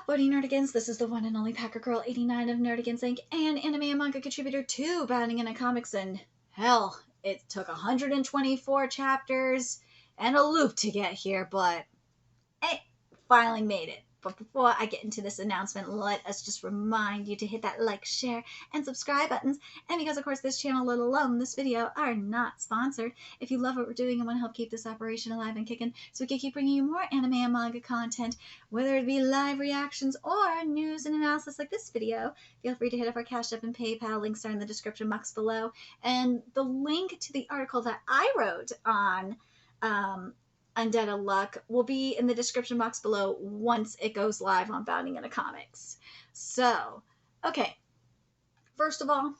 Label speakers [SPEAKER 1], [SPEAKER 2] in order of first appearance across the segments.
[SPEAKER 1] What nerdigans? This is the one and only Packer Girl 89 of Nerdigans Inc. and anime and manga contributor to Bounding into Comics, and hell, it took 124 chapters and a loop to get here, but it finally made it. But before I get into this announcement, let us just remind you to hit that like, share, and subscribe buttons. And because, of course, this channel, let alone this video, are not sponsored, if you love what we're doing and want to help keep this operation alive and kicking so we can keep bringing you more anime and manga content, whether it be live reactions or news and analysis like this video, feel free to hit up our Cash App and PayPal. Links are in the description box below. And the link to the article that I wrote on Undead Unluck will be in the description box below once it goes live on Bounding into Comics. So, okay. First of all,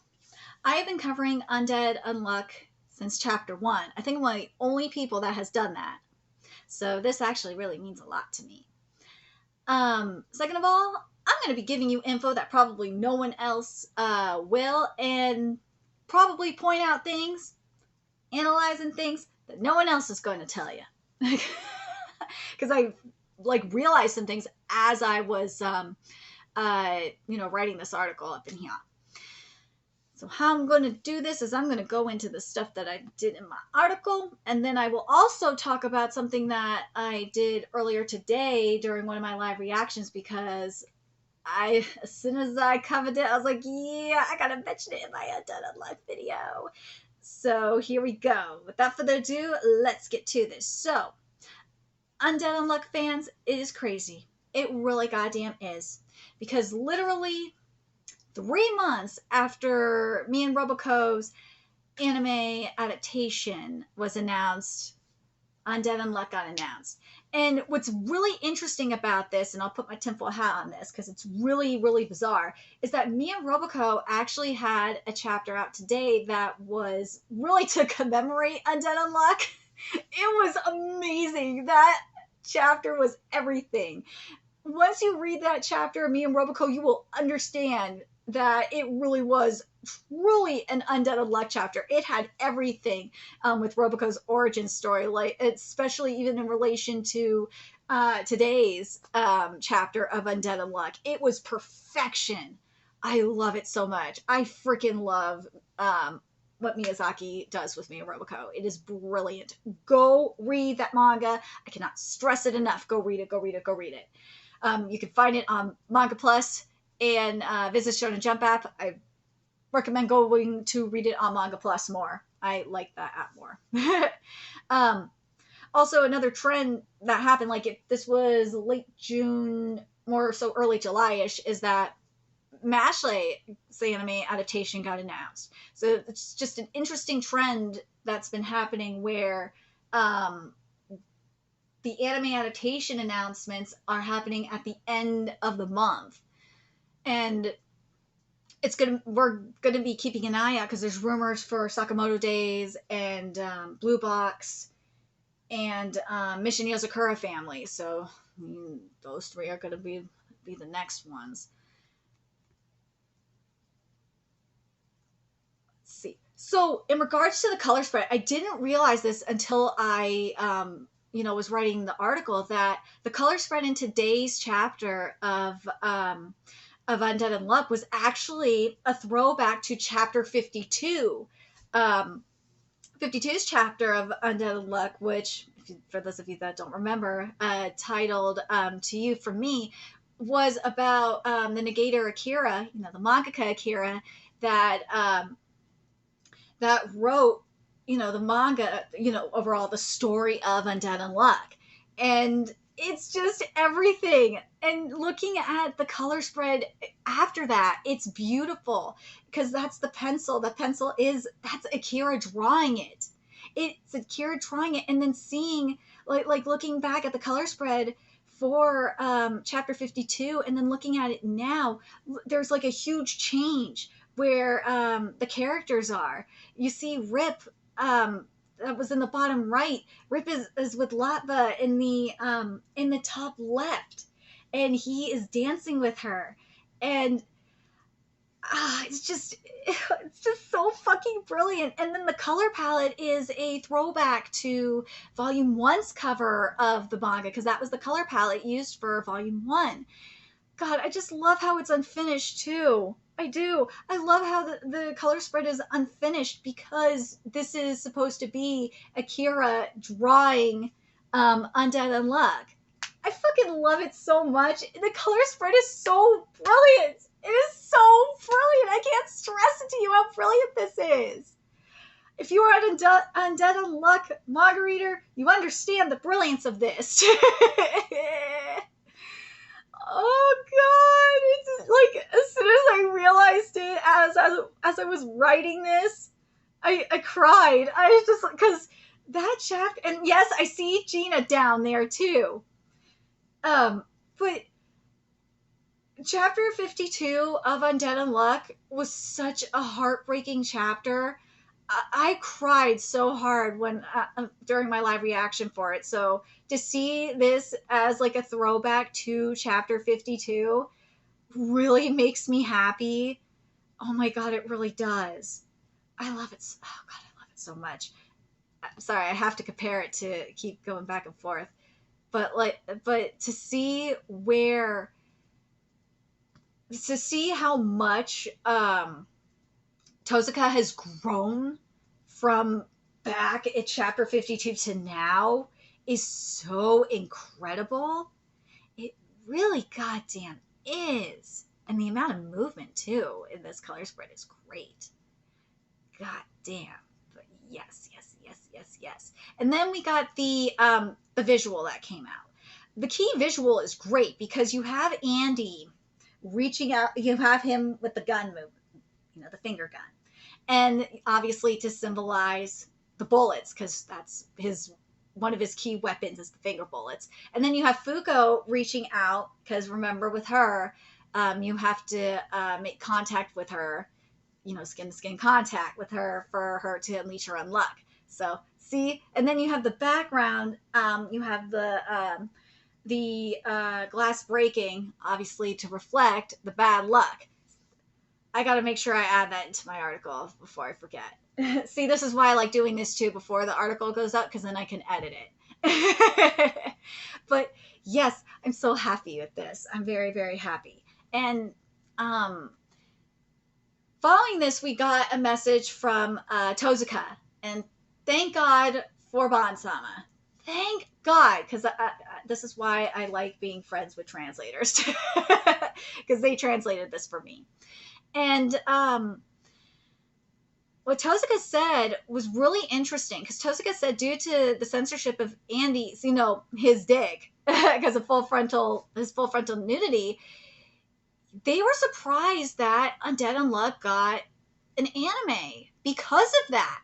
[SPEAKER 1] I have been covering Undead Unluck since chapter 1. I think I'm one of the only people that has done that. So this actually really means a lot to me. Second of all, I'm going to be giving you info that probably no one else will, and probably point out things, analyzing things that no one else is going to tell you. Because I realized some things as I was writing this article up in here. So how I'm going to do this is I'm going to go into the stuff that I did in my article, and then I will also talk about something that I did earlier today during one of my live reactions, because as soon as I covered it, I was like, yeah, I gotta mention it in my Undead Unluck video. So here we go. Without further ado, let's get to this. So, Undead Unluck fans, it is crazy. It really goddamn is. Because literally 3 months after me and Roboco's anime adaptation was announced, Undead Unluck got announced. And what's really interesting about this, and I'll put my tinfoil hat on this because it's really, really bizarre, is that me and Roboco actually had a chapter out today that was really to commemorate Undead Unluck. It was amazing. That chapter was everything. Once you read that chapter, me and Roboco, you will understand that it really was truly an Undead Unluck chapter. It had everything with Roboco's origin story, like especially even in relation to today's chapter of Undead Unluck. It was perfection. I love it so much. I freaking love what Miyazaki does with me and Roboco. It is brilliant. Go read that manga. I cannot stress it enough. Go read it. Go read it. Go read it. You can find it on Manga Plus and Visit Shonen Jump app. I recommend going to read it on Manga Plus more. I like that app more. Also, another trend that happened, this was late June, more so early July-ish, is that Mashlay's anime adaptation got announced. So it's just an interesting trend that's been happening where the anime adaptation announcements are happening at the end of the month. And we're gonna be keeping an eye out because there's rumors for Sakamoto Days and Blue Box and Mission Yozakura Family. So those three are gonna be the next ones. Let's see. So in regards to the color spread, I didn't realize this until I was writing the article, that the color spread in today's chapter of Undead Unluck was actually a throwback to chapter 52. 52's chapter of Undead Unluck, which, for those of you that don't remember, titled To You From Me, was about the Negator Akira, the mangaka Akira, that wrote, the manga, overall the story of Undead Unluck. And it's just everything. And looking at the color spread after that, it's beautiful because that's the pencil. The pencil that's Akira drawing it. It's Akira drawing it, and then seeing, looking back at the color spread for chapter 52 and then looking at it now, there's a huge change where the characters are. You see Rip, that was in the bottom right. Rip is with Latva in the top left, and he is dancing with her, and it's just so fucking brilliant. And then the color palette is a throwback to Volume 1's cover of the manga, because that was the color palette used for Volume 1. God, I just love how it's unfinished too. I do. I love how the color spread is unfinished because this is supposed to be Akira drawing Undead Unluck. I fucking love it so much. The color spread is so brilliant. It is so brilliant. I can't stress it to you how brilliant this is. If you are an Undead Unluck manga reader, you understand the brilliance of this. Oh god, it's like as soon as I realized it as I was writing this, I cried. I was just because that chapter, and yes, I see Gina down there too. But chapter 52 of Undead Unluck was such a heartbreaking chapter. I cried so hard when during my live reaction for it. So to see this as like a throwback to chapter 52 really makes me happy. Oh my god, it really does. I love it. Oh god, I love it so much. I'm sorry, I have to compare it to keep going back and forth. But to see how much Tozuka has grown from back at chapter 52 to now is so incredible. It really goddamn is. And the amount of movement too in this color spread is great. God damn. But yes. And then we got the visual that came out. The key visual is great because you have Andy reaching out, you have him with the gun movement, the finger gun. And obviously to symbolize the bullets, because that's one of his key weapons is the finger bullets. And then you have Fuko reaching out, because remember with her, you have to make contact with her, skin-to-skin contact with her for her to unleash her unluck. So see, and then you have the background, you have the glass breaking, obviously to reflect the bad luck. I got to make sure I add that into my article before I forget. See, this is why I like doing this too before the article goes up, because then I can edit it. But yes, I'm so happy with this. I'm very, very happy. And following this, we got a message from Tozuka. And thank God for Bonsama. Thank God, because this is why I like being friends with translators, because they translated this for me. And what Tozuka said was really interesting, because Tozuka said due to the censorship of Andy's, his dick, because of his full frontal nudity, they were surprised that Undead Unluck got an anime because of that.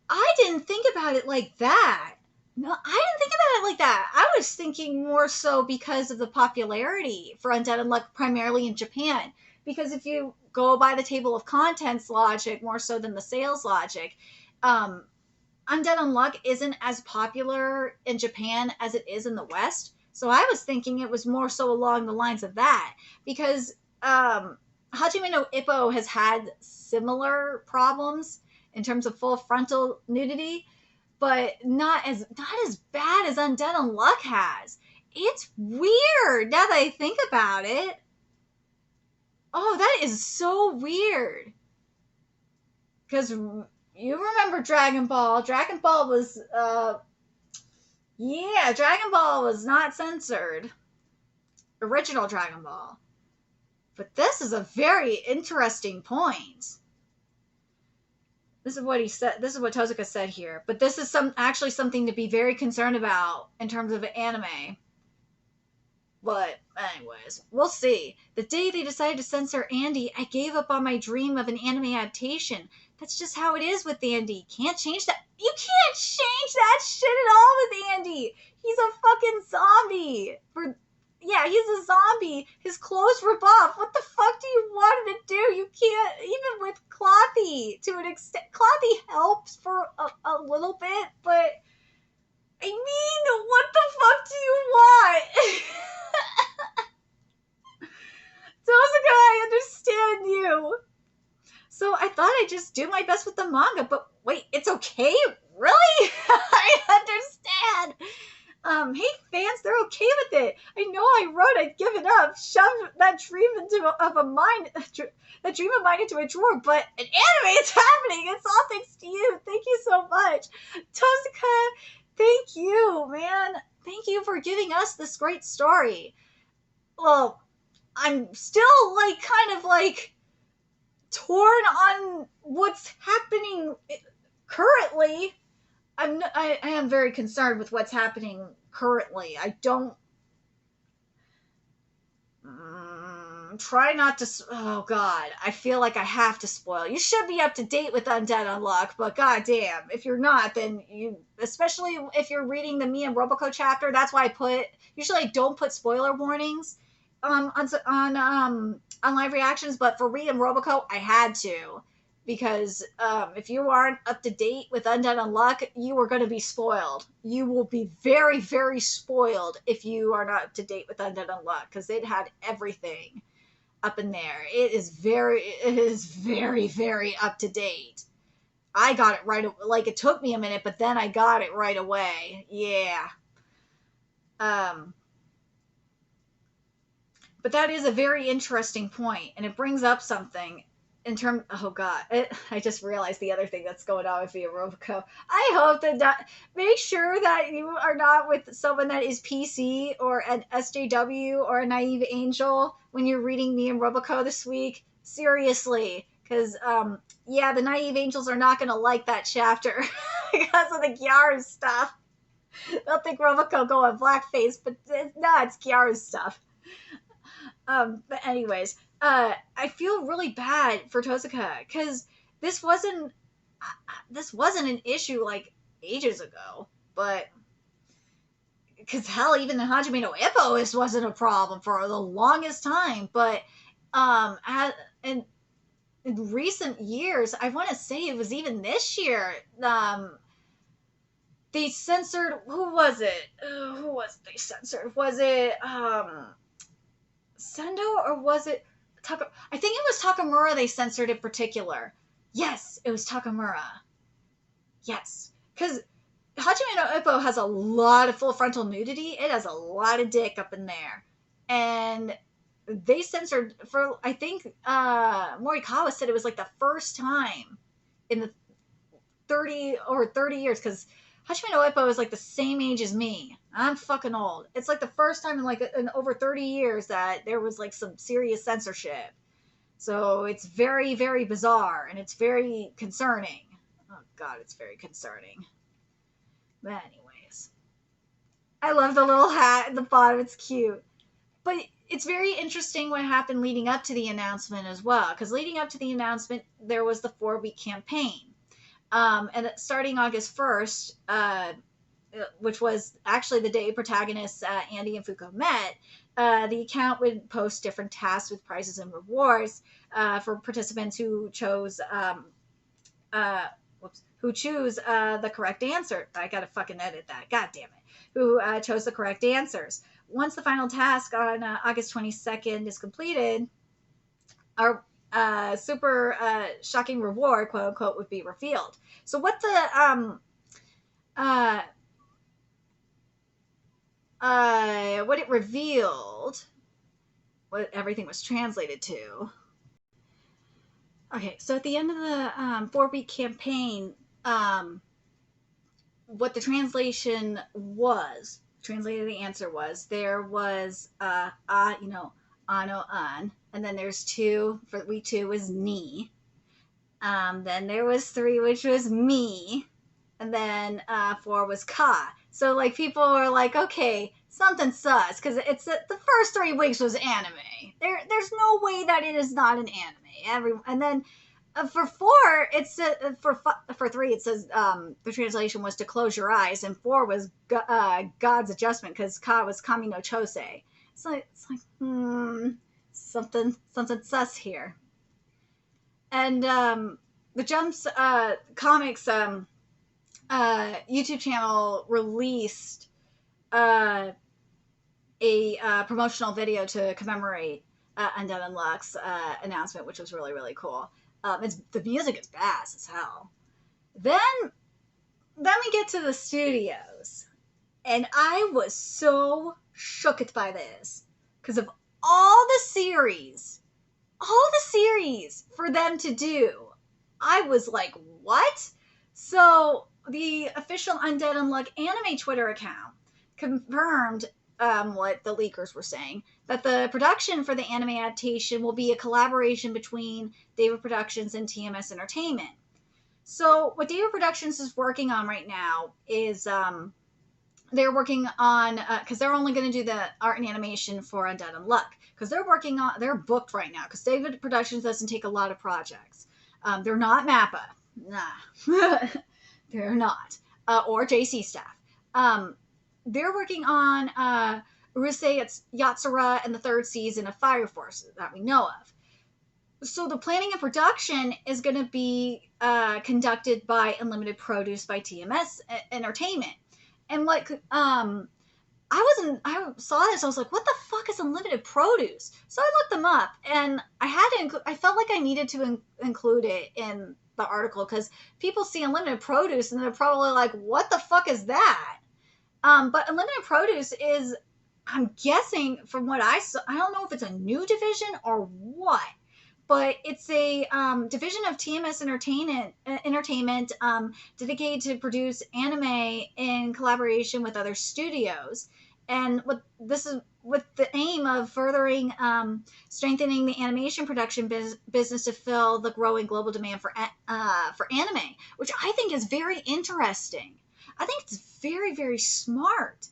[SPEAKER 1] I didn't think about it like that. No, I didn't think about it like that. I was thinking more so because of the popularity for Undead Unluck primarily in Japan. Because if you go by the table of contents logic more so than the sales logic, Undead Unluck isn't as popular in Japan as it is in the West. So I was thinking it was more so along the lines of that. Because Hajime no Ippo has had similar problems in terms of full frontal nudity, but not as bad as Undead Unluck has. It's weird now that I think about it. Oh, that is so weird. Because you remember Dragon Ball. Dragon Ball was, Dragon Ball was not censored. Original Dragon Ball. But this is a very interesting point. This is what he said. This is what Tozuka said here. But this is actually something to be very concerned about in terms of anime. But anyways, we'll see. The day they decided to censor Andy, I gave up on my dream of an anime adaptation. That's just how it is with Andy. Can't change that. You can't change that shit at all with Andy. He's a fucking zombie. He's a zombie. His clothes rip off. What the fuck do you want him to do? You can't, even with Clothy, to an extent. Clothy helps for a little bit, but I mean, what the fuck do you want? Tozuka, I understand you. So I thought I'd just do my best with the manga, but wait, it's okay? Really? I understand. Hey fans, they're okay with it. I know I wrote I'd give it up, shove that dream that dream of mine into a drawer, but an anime is happening. It's all thanks to you. Thank you so much. Tozuka, thank you, man. Thank you for giving us this great story. Well, I'm still like kind of like torn on what's happening currently. I am very concerned with what's happening currently. I don't try not to. Oh God, I feel like I have to spoil. You should be up to date with Undead Unluck, but goddamn, if you're not, then you, especially if you're reading the Me and Roboco chapter, that's why I put. Usually, I don't put spoiler warnings on live reactions, but for Read and Roboco, I had to because if you aren't up to date with Undead Unluck, you are going to be spoiled. You will be very, very spoiled if you are not up to date with Undead Unluck because it had everything up in there. It is very, very up to date. I got it right. Like it took me a minute, but then I got it right away. Yeah. But that is a very interesting point, and it brings up something in terms. Oh God, I just realized the other thing that's going on with Via Roboco. I hope that make sure that you are not with someone that is PC or an SJW or a naive angel when you're reading Me and Roboco this week. Seriously, because yeah, the naive angels are not going to like that chapter because of the Gyaru stuff. They'll think Roboco go on blackface, but no, it's Gyaru stuff. But anyways, I feel really bad for Tozuka because this wasn't an issue like ages ago, but because hell, even the Hajime no Ippo wasn't a problem for the longest time. But in recent years, I want to say it was even this year. They censored. Who was it? Who was it they censored? Was it Sendo or was it Taka? I think it was Takamura they censored in particular. Yes, it was Takamura. Yes, because Hajime no Ippo has a lot of full frontal nudity. It has a lot of dick up in there, and they censored for. I think Morikawa said it was like the first time in the 30 years because Hajime no Ippo is like the same age as me. I'm fucking old. It's like the first time in like in over 30 years that there was like some serious censorship. So it's very, very bizarre and it's very concerning. Oh God, it's very concerning. But anyways, I love the little hat at the bottom. It's cute. But it's very interesting what happened leading up to the announcement as well. Because leading up to the announcement, there was the 4-week campaign. And starting August 1st, which was actually the day protagonists Andy and Fuko met, the account would post different tasks with prizes and rewards for participants who chose the correct answer. I gotta fucking edit that. God damn it. Who chose the correct answers. Once the final task on August 22nd is completed, our super shocking reward, quote unquote, would be revealed. So what what it revealed, what everything was translated to. Okay, so at the end of the 4-week campaign, what the translated the answer was, there was ano an, and then there's 2 for week 2 was ni. Then there was 3, which was me, and then 4 was ka. So like people were like, okay, something sus, because it's the first 3 weeks was anime. There's no way that it is not an anime. And then for 4, it's for 3 it says the translation was to close your eyes, and 4 was God's adjustment because ka was kami no chose. So it's like something sus here. And the Jumps Comics YouTube channel released a promotional video to commemorate Undead Unluck's announcement, which was really, really cool. The music is bass as hell. Then we get to the studios. And I was so shooked by this because of all the series, for them to do. I was like, what? So the official Undead Unluck anime Twitter account confirmed what the leakers were saying, that the production for the anime adaptation will be a collaboration between David Productions and TMS Entertainment. So what David Productions is working on right now is they're working on because they're only going to do the art and animation for Undead Unluck because they're booked right now because David Productions doesn't take a lot of projects. They're not Mappa, nah, they're not, or JC staff. They're working on Urusei Yatsura and the third season of Fire Force that we know of. So the planning and production is going to be conducted by Unlimited Produce by TMS Entertainment. And like, I saw this, I was like, what the fuck is Unlimited Produce? So I looked them up, and I felt like I needed to include it in the article, because people see Unlimited Produce, and they're probably like, what the fuck is that? But Unlimited Produce is, I'm guessing from what I saw, I don't know if it's a new division or what, but it's a division of TMS Entertainment dedicated to produce anime in collaboration with other studios. And this is with the aim of furthering strengthening the animation production business to fill the growing global demand for anime, which I think is very interesting. I think it's very, very smart.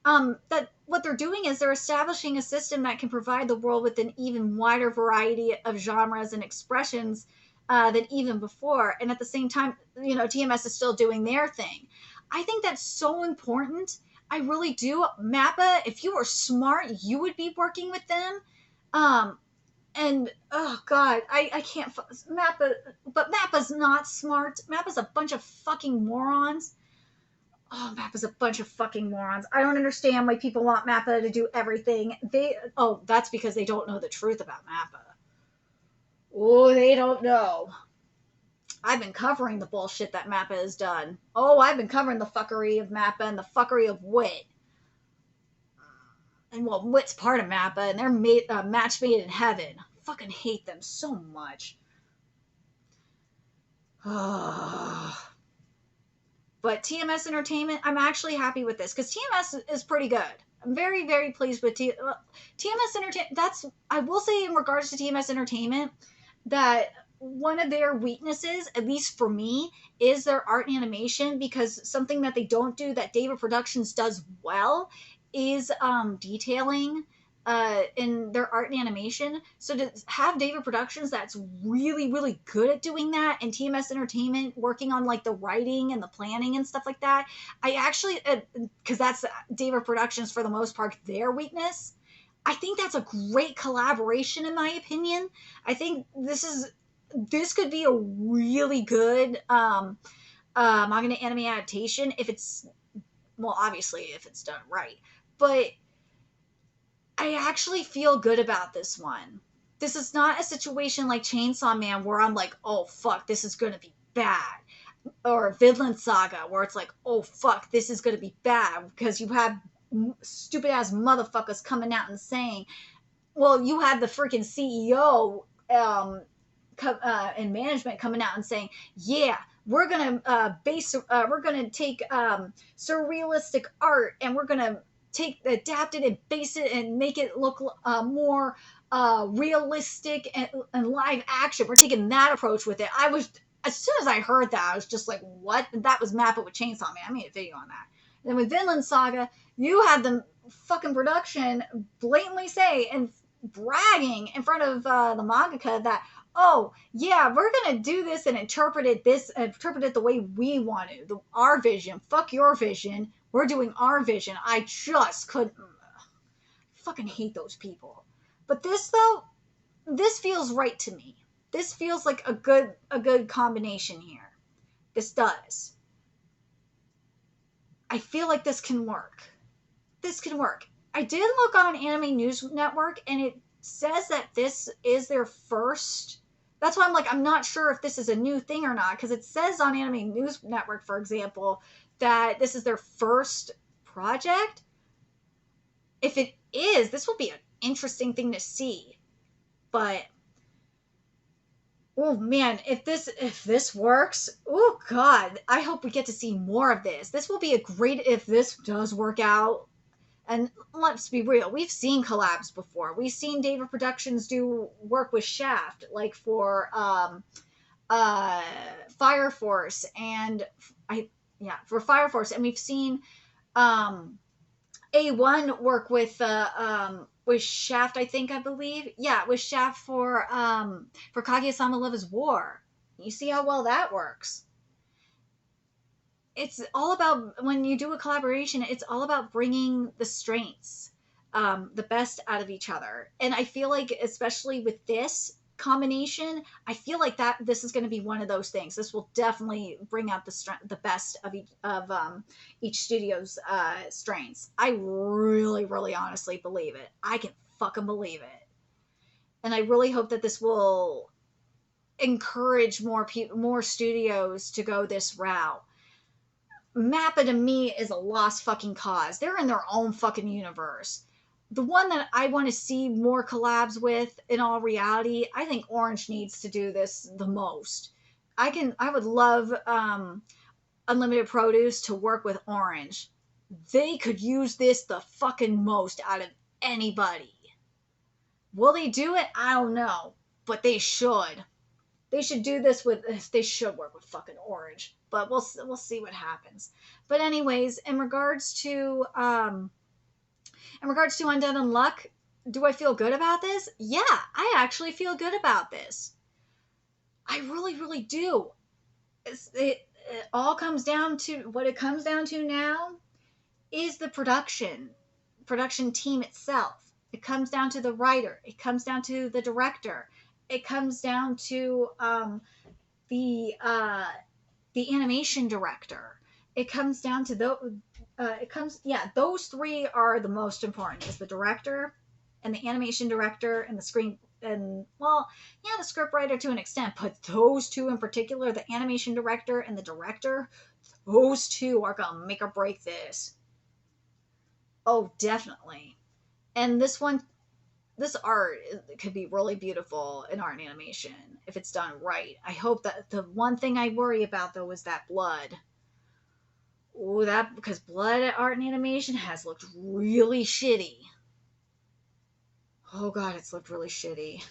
[SPEAKER 1] That what they're doing is they're establishing a system that can provide the world with an even wider variety of genres and expressions than even before. And at the same time, TMS is still doing their thing. I think that's so important. I really do. Mappa, if you were smart, you would be working with them. And oh god, I can't Mappa, but Mappa's not smart. Mappa's a bunch of fucking morons. Oh, Mappa's a bunch of fucking morons. I don't understand why people want Mappa to do everything. That's because they don't know the truth about Mappa. Oh, they don't know. I've been covering the bullshit that Mappa has done. Oh, I've been covering the fuckery of Mappa and the fuckery of Wit. And well, Wit's part of Mappa, and they're match made in heaven. I fucking hate them so much. But TMS Entertainment, I'm actually happy with this because TMS is pretty good. I'm very, very pleased with TMS Entertainment. I will say in regards to TMS Entertainment that one of their weaknesses, at least for me, is their art and animation, because something that they don't do that David Productions does well is detailing in their art and animation. So to have David Productions that's really, really good at doing that, and TMS Entertainment working on like the writing and the planning and stuff like that, I actually, because that's David Productions for the most part, their weakness. I think that's a great collaboration, in my opinion. I think this could be a really good manga anime adaptation if it's, well, obviously if it's done right. But I actually feel good about this one. This is not a situation like Chainsaw Man where I'm like, oh fuck, this is gonna be bad. Or Vinland Saga where it's like, oh fuck, this is gonna be bad, because you have stupid ass motherfuckers coming out and saying, well, you had the freaking CEO in management coming out and saying, yeah, we're gonna we're gonna take surrealistic art, and we're gonna adapt it and base it and make it look more realistic and live action. We're taking that approach with it. As soon as I heard that, I was just like, what? And that was Mappa with Chainsaw Man. I made a video on that. And then with Vinland Saga, you had the fucking production blatantly say and bragging in front of the mangaka that, oh yeah, we're gonna do this and interpret it the way we want to, our vision. Fuck your vision. We're doing our vision. I just couldn't. Fucking hate those people. But this though, this feels right to me. This feels like a good combination here. This does. I feel like this can work. This can work. I did look on Anime News Network, and it says that this is their first. That's why I'm like, I'm not sure if this is a new thing or not, because it says on Anime News Network, for example, that this is their first project? If it is, this will be an interesting thing to see. But oh man, if this works, oh god, I hope we get to see more of this. This will be a great if this does work out. And let's be real, we've seen collabs before. We've seen David Productions do work with Shaft, like for Fire Force for Fire Force, and we've seen A1 work with Shaft, I believe. Yeah, with Shaft for Kaguya-sama Love is War. You see how well that works. It's all about, when you do a collaboration, it's all about bringing the strengths, the best out of each other. And I feel like, especially with this combination, I feel like that this is going to be one of those things. This will definitely bring out the best of each studio's strengths. I really, really honestly believe it. I can fucking believe it. And I really hope that this will encourage more studios to go this route. Mappa to me is a lost fucking cause. They're in their own fucking universe. The one that I want to see more collabs with, in all reality, I think Orange needs to do this the most. I would love Unlimited Produce to work with Orange. They could use this the fucking most out of anybody. Will they do it? I don't know. But they should. They should do this they should work with fucking Orange. But we'll see what happens. But anyways, in regards to Undead Unluck, do I feel good about this? Yeah, I actually feel good about this. I really, really do. It all comes down to, what it comes down to now is the production team itself. It comes down to the writer. It comes down to the director. It comes down to the animation director. It comes down to those three are the most important. Is the director and the animation director and the script writer to an extent, but those two in particular, the animation director and the director, those two are gonna make or break this. Oh, definitely. And this art could be really beautiful in art and animation if it's done right. I hope that the one thing I worry about though is that blood. Oh, because blood art and animation has looked really shitty. Oh god, it's looked really shitty.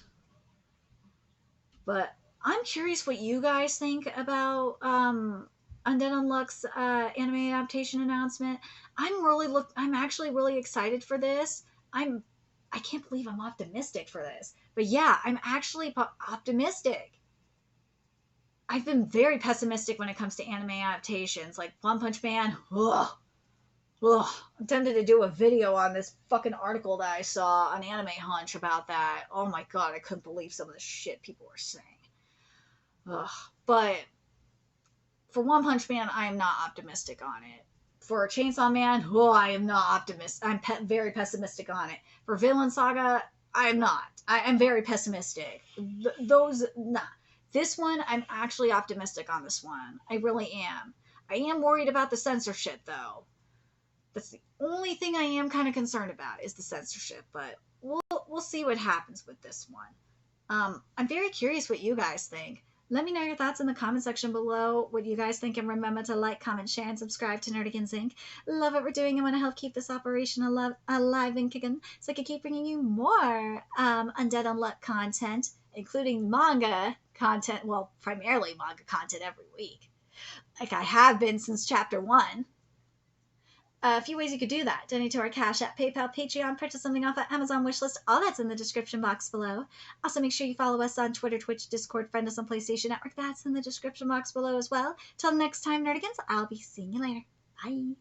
[SPEAKER 1] But I'm curious what you guys think about Undead Unluck's anime adaptation announcement. I'm actually really excited for this. I can't believe I'm optimistic for this. But yeah, I'm actually optimistic. I've been very pessimistic when it comes to anime adaptations. Like One Punch Man, ugh. I'm tempted to do a video on this fucking article that I saw on Anime Hunch about that. Oh my god, I couldn't believe some of the shit people were saying. Ugh. But for One Punch Man, I am not optimistic on it. For Chainsaw Man, I am not optimistic. I'm very pessimistic on it. For Villain Saga, I am not. I am very pessimistic. Nah. This one, I'm actually optimistic on this one. I really am. I am worried about the censorship, though. That's the only thing I am kind of concerned about is the censorship. But we'll see what happens with this one. I'm very curious what you guys think. Let me know your thoughts in the comment section below, what you guys think, and remember to like, comment, share, and subscribe to Nerdigans Inc. Love what we're doing and want to help keep this operation alive and kicking, so I can keep bringing you more Undead Unluck content, including manga content, well, primarily manga content every week, like I have been since Chapter 1. A few ways you could do that. Donate to our Cash App, PayPal, Patreon, purchase something off our Amazon wishlist. All that's in the description box below. Also, make sure you follow us on Twitter, Twitch, Discord, friend us on PlayStation Network. That's in the description box below as well. Till next time, Nerdigans, I'll be seeing you later. Bye.